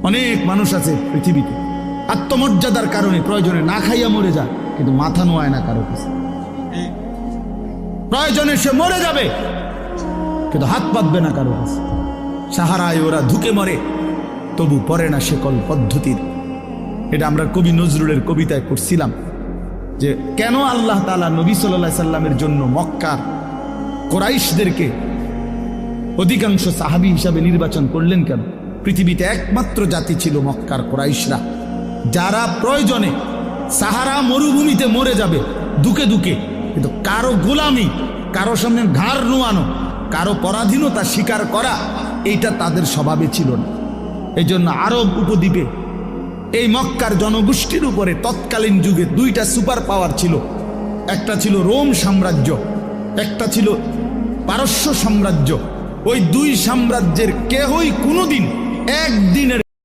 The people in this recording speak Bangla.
অনেক মানুষ আছে পৃথিবীতে আত্মমর্যাদার কারণে প্রয়োজনে না খাইয়া মরে যায়, কিন্তু মাথা নোয়ায় না কারো কাছে। প্রয়োজনে সে মরে যাবে, কিন্তু হাত পাতবে না কারো কাছে। সাহারায় ওরা ধুকে মরে, তবু পড়ে না শেকল পদ্ধতির। এটা আমরা কবি নজরুলের কবিতায় পড়ছিলাম যে কেন আল্লাহ তাআলা নবী সাল্লাল্লাহু আলাইহি সাল্লামের জন্য মক্কার কুরাইশদেরকে অধিকাংশ সাহাবী হিসাবে নির্বাচন করলেন কেন? পৃথিবীতে একমাত্র জাতি ছিল মক্কার কুরাইশরা, যারা প্রয়োজনে সাহারা মরুভূমিতে মরে যাবে দুকে দুকে, কিন্তু কারো গোলামি, কারো সামনে ঘাড় নোয়ানো, কারো পরাধীনতা স্বীকার করা, এইটা তাদের স্বভাবে ছিল না। এই জন্য আরব উপদ্বীপে এই মক্কার জনগোষ্ঠীর উপরে তৎকালীন যুগে দুইটা সুপার পাওয়ার ছিল। একটা ছিল রোম সাম্রাজ্য, একটা ছিল পারস্য সাম্রাজ্য। ওই দুই সাম্রাজ্যের কেহই কোনোদিন একদিনের